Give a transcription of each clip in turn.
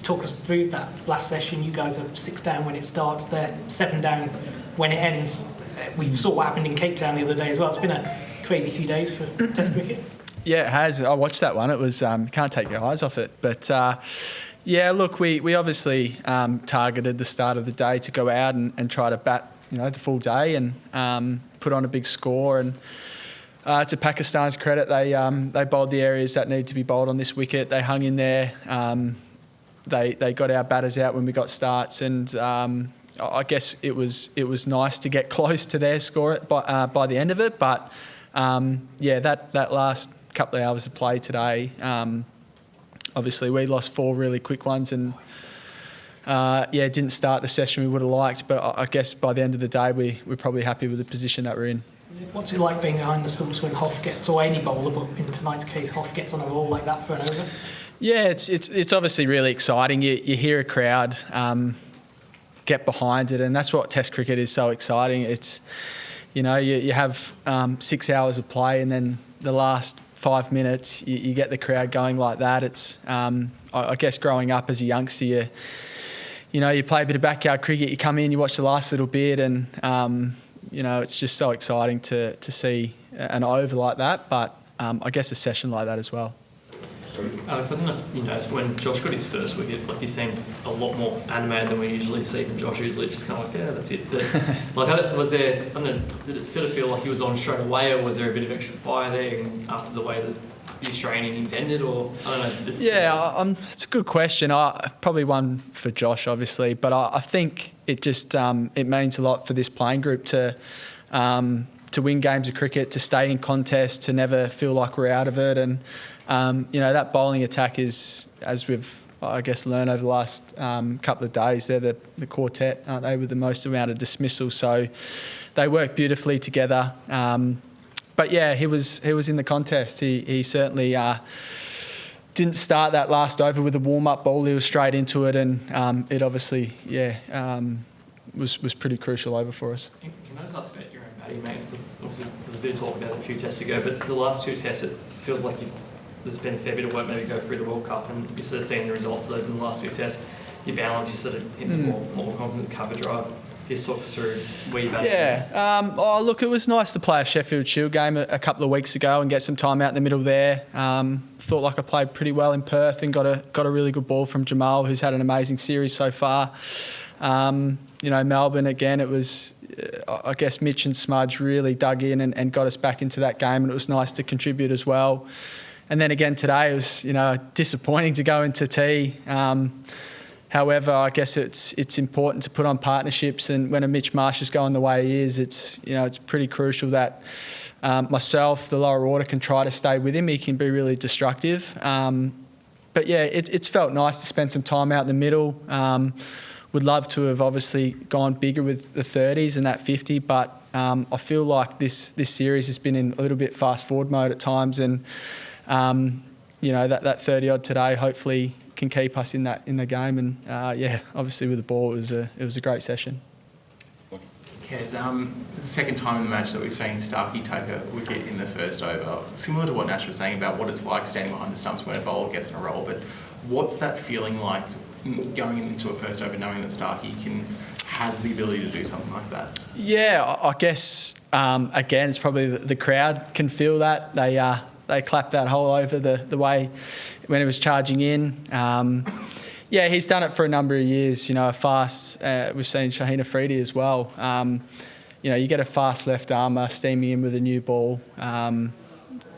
talk us through that last session. You guys are 6 down when it starts, they're 7 down when it ends. We saw what happened in Cape Town the other day as well. It's been a crazy few days for Test cricket. Yeah, it has. I watched that one. It was can't take your eyes off it. But yeah, look, we obviously targeted the start of the day to go out and try to bat, the full day and put on a big score. And to Pakistan's credit, they bowled the areas that needed to be bowled on this wicket. They hung in there. They got our batters out when we got starts, and I guess it was nice to get close to their score by the end of it. But that last couple of hours of play today, obviously we lost 4 really quick ones, and didn't start the session we would have liked. But I guess by the end of the day, we're probably happy with the position that we're in. What's it like being behind the stumps when Hoff gets, or any bowler, but in tonight's case, Hoff gets on a roll like that for an over? Yeah, it's obviously really exciting. You hear a crowd get behind it, and that's what Test cricket is so exciting. It's, you have 6 hours of play, and then the last 5 minutes you get the crowd going like that. It's I guess growing up as a youngster, you play a bit of backyard cricket, you come in, you watch the last little bit, and it's just so exciting to see an over like that, but I guess a session like that as well. Alex, I don't know if you noticed when Josh got his first wicket, he seemed a lot more animated than we usually see from Josh. Usually just kind of that's it. But, was there, I don't know, did it sort of feel like he was on straight away, or was there a bit of extra fire there after the way that the Australian innings ended, or I don't know? It's a good question. Probably one for Josh, obviously, but I think it just it means a lot for this playing group to win games of cricket, to stay in contests, to never feel like we're out of it. And that bowling attack is, as we've, I guess, learned over the last couple of days, they're the quartet, aren't they, with the most amount of dismissal. So they work beautifully together. But yeah, he was in the contest. He certainly didn't start that last over with a warm-up ball. He was straight into it, and it obviously, was pretty crucial over for us. Can I just ask about your own batting, mate? Obviously, there's a bit of talk about it a few tests ago, but the last 2 tests, it feels like there's been a fair bit of work maybe go through the World Cup, and you're sort of seeing the results of those in the last 2 tests. Your balance, you sort of hit the more confident cover drive. Just talk us through where you batted. Yeah. Look, it was nice to play a Sheffield Shield game a couple of weeks ago and get some time out in the middle there. Thought like I played pretty well in Perth and got a really good ball from Jamal, who's had an amazing series so far. Melbourne, again, it was, I guess Mitch and Smudge really dug in and got us back into that game, and it was nice to contribute as well. And then again today, it was, disappointing to go into tea. However, I guess it's important to put on partnerships, and when a Mitch Marsh is going the way he is, it's pretty crucial that myself, the lower order, can try to stay with him. He can be really destructive. But yeah, it's felt nice to spend some time out in the middle. Would love to have obviously gone bigger with the 30s and that 50, but I feel like this series has been in a little bit fast forward mode at times, and that 30 odd today hopefully can keep us in the game. And obviously with the ball, it was a great session. Kez, it's the second time in the match that we've seen Starkey take a wicket in the first over. Similar to what Nash was saying about what it's like standing behind the stumps when a bowler gets in a roll, but what's that feeling like going into a first over knowing that Starkey has the ability to do something like that? Yeah, I guess again it's probably the crowd can feel that. They clapped that whole over the way when he was charging in. He's done it for a number of years. A fast. We've seen Shaheen Afridi as well. You get a fast left armour steaming in with a new ball.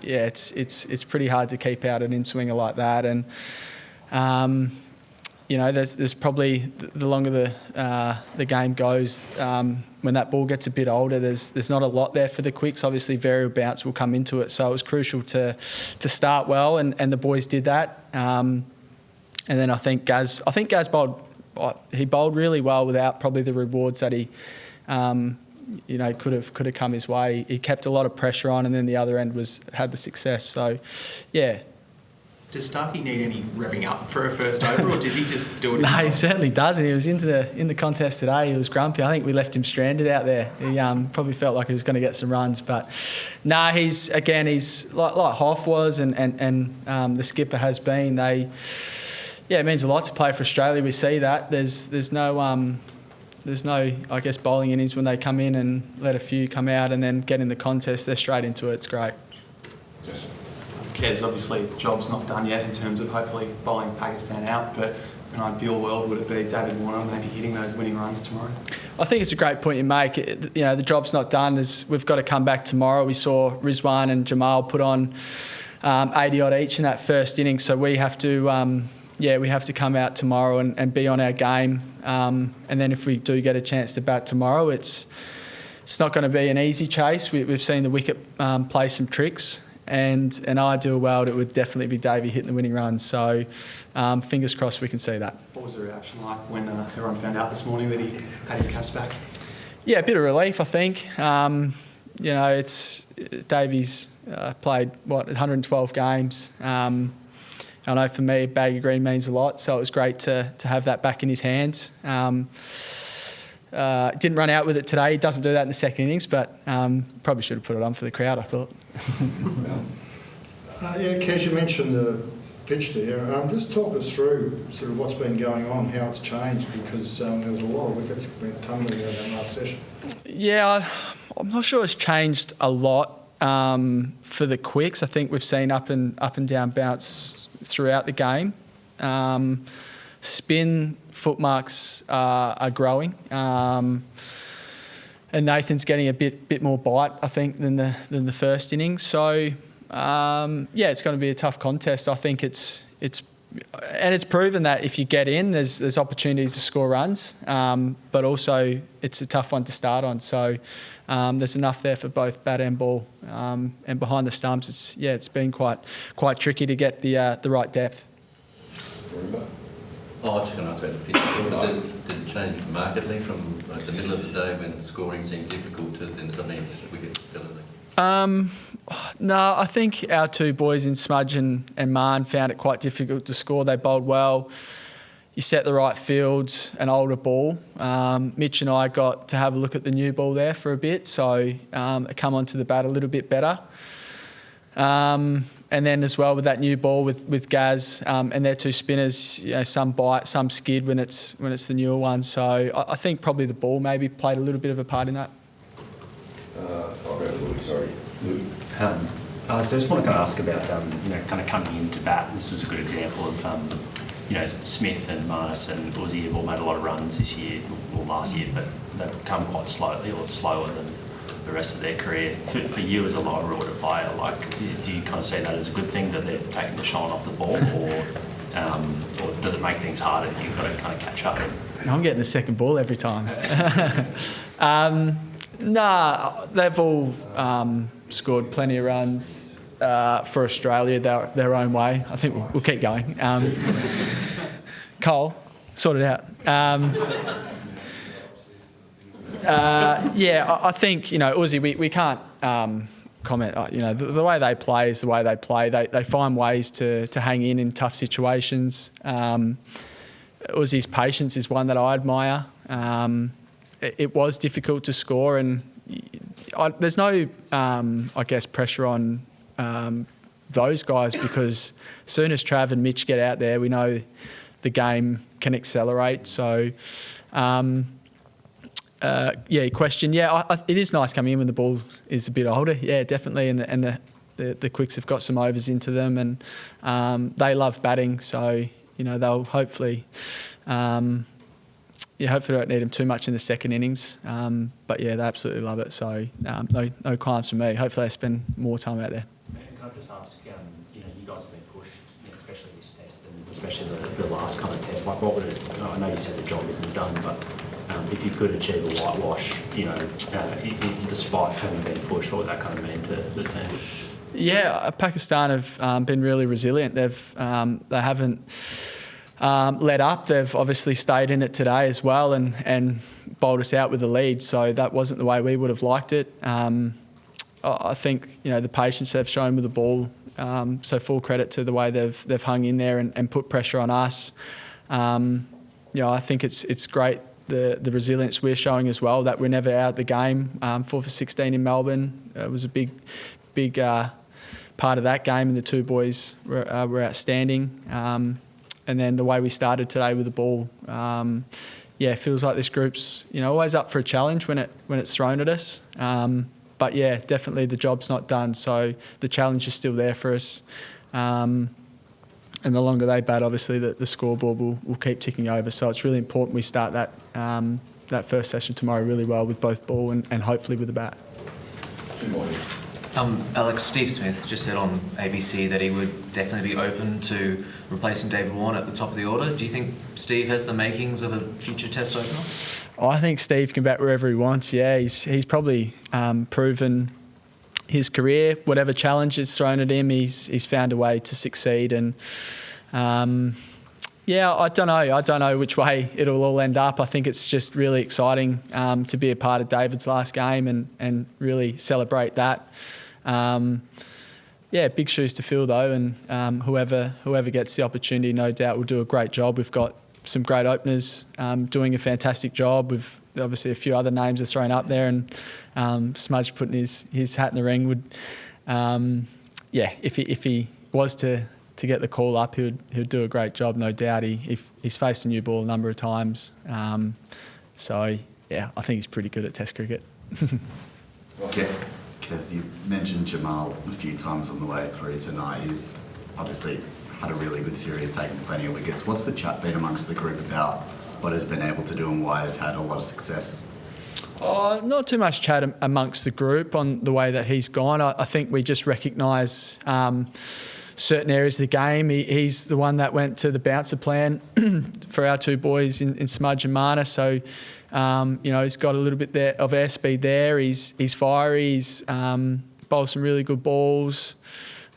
It's pretty hard to keep out an in-swinger like that. And there's probably the longer the game goes, when that ball gets a bit older, there's not a lot there for the quicks. Obviously, variable bounce will come into it, so it was crucial to start well, and the boys did that. And then I think Gaz bowled. He bowled really well without probably the rewards that he, could have come his way. He kept a lot of pressure on, and then the other end had the success. So, yeah. Does Starkey need any revving up for a first over, or does he just do it? No, he certainly doesn't. He was in the contest today. He was grumpy. I think we left him stranded out there. He probably felt like he was going to get some runs, but he's like Hoff was, and the skipper has been. Yeah, it means a lot to play for Australia. We see that. There's no I guess bowling innings when they come in and let a few come out and then get in the contest. They're straight into it. It's great. Kez, obviously the job's not done yet in terms of hopefully bowling Pakistan out, but in an ideal world would it be David Warner maybe hitting those winning runs tomorrow? I think it's a great point you make. The job's not done. We've got to come back tomorrow. We saw Rizwan and Jamal put on 80 odd each in that first innings, so we have to come out tomorrow and be on our game. And then if we do get a chance to bat tomorrow, it's not going to be an easy chase. We've seen the wicket play some tricks. And an ideal world, it would definitely be Davey hitting the winning run. So fingers crossed we can see that. What was the reaction like when everyone found out this morning that he had his caps back? Yeah, a bit of relief, I think. It's Davey's played 112 games. I know for me, bag of green means a lot, so it was great to have that back in his hands. Didn't run out with it today. He doesn't do that in the second innings, but probably should have put it on for the crowd, I thought. Kez, you mentioned the pitch there. Just talk us through sort of what's been going on, how it's changed, because there was a lot of wickets went tumbling in that last session. Yeah, I'm not sure it's changed a lot for the quicks. I think we've seen up and down bounce throughout the game. Spin footmarks are growing, and Nathan's getting a bit more bite, I think, than the first innings. So it's going to be a tough contest. I think it's proven that if you get in, there's opportunities to score runs, but also it's a tough one to start on. So there's enough there for both bat and ball, and behind the stumps, it's been quite tricky to get the right depth. I was just going to ask about the pitch. Did it change markedly from the middle of the day when scoring seemed difficult to then suddenly just wicket ability? No, I think our two boys in Smudge and Marn found it quite difficult to score. They bowled well. You set the right fields, an older ball. Mitch and I got to have a look at the new ball there for a bit, so it come onto the bat a little bit better. And then as well with that new ball with Gaz and their two spinners, some bite, some skid when it's the newer one. So I think probably the ball maybe played a little bit of a part in that. Sorry, Luke. So I just want to kind of ask about kind of coming into bat. This was a good example of Smith and Marnus and Uzi have all made a lot of runs this year or last year, but they've come quite slowly or slower than the rest of their career. For you as a lower order player, do you kind of see that as a good thing that they're taking the shine off the ball, or does it make things harder and you've got to kind of catch up? I'm getting the second ball every time. They've all scored plenty of runs for Australia their own way. I think we'll keep going. Cole, sort it out. I think, Uzi, we can't comment. The way they play is the way they play. They find ways to hang in tough situations. Uzi's patience is one that I admire. It was difficult to score, and there's no, pressure on those guys, because as soon as Trav and Mitch get out there, we know the game can accelerate. So, question. It is nice coming in when the ball is a bit older. Yeah, definitely, and the quicks have got some overs into them, and they love batting. So they'll hopefully. Hopefully don't need them too much in the second innings. But they absolutely love it. So no qualms for me. Hopefully they spend more time out there. Can I just ask, you guys have been pushed, especially this test and especially the last kind of test. What would it, I know you said the job isn't done, but if you could achieve a whitewash, despite having been pushed, what would that kind of mean to the team? Yeah, Pakistan have been really resilient. They haven't let up. They've obviously stayed in it today as well and bowled us out with the lead. So that wasn't the way we would have liked it. I think the patience they've shown with the ball. So full credit to the way they've hung in there and put pressure on us. I think it's great the resilience we're showing as well. That we're never out of the game. 4 for 16 in Melbourne. It was a big part of that game, and the two boys were outstanding. and then the way we started today with the ball. Yeah, it feels like this group's always up for a challenge when it's thrown at us. But yeah, definitely the job's not done, so the challenge is still there for us. And the longer they bat, obviously, the scoreboard will keep ticking over. So it's really important we start that first session tomorrow really well with both ball and hopefully with the bat. Good morning. Alex, Steve Smith just said on ABC that he would definitely be open to replacing David Warner at the top of the order. Do you think Steve has the makings of a future Test opener? I think Steve can bat wherever he wants. Yeah, he's probably proven his career, whatever challenge is thrown at him, he's found a way to succeed. And yeah, I don't know which way it'll all end up. I think it's just really exciting to be a part of David's last game and really celebrate that. Yeah, big shoes to fill though, and whoever gets the opportunity, no doubt, will do a great job. We've got some great openers doing a fantastic job. We've obviously a few other names are thrown up there, and Smudge putting his hat in the ring would, yeah, if he was to get the call up, he would do a great job, no doubt. He's faced a new ball a number of times, so yeah, I think he's pretty good at Test cricket. Yeah, because you mentioned Jamal a few times on the way through tonight. He's obviously had a really good series, taken plenty of wickets. What's the chat been amongst the group about what he's been able to do and why he's had a lot of success? Not too much chat amongst the group on the way that he's gone. I think we just recognise certain areas of the game. He's the one that went to the bouncer plan for our two boys in Smudge and Marner. So, he's got a little bit of airspeed there. He's fiery. He's bowled some really good balls.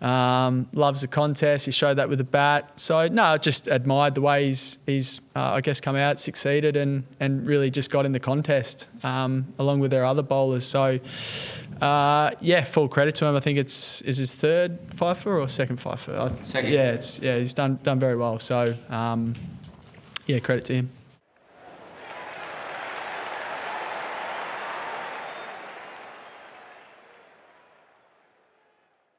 Loves the contest. He showed that with the bat. So, no, I just admired the way he's I guess, come out, succeeded and really just got in the contest along with their other bowlers. So, yeah, full credit to him. I think is his third fifer or second fifer? Second. Yeah, he's done very well. So, yeah, credit to him.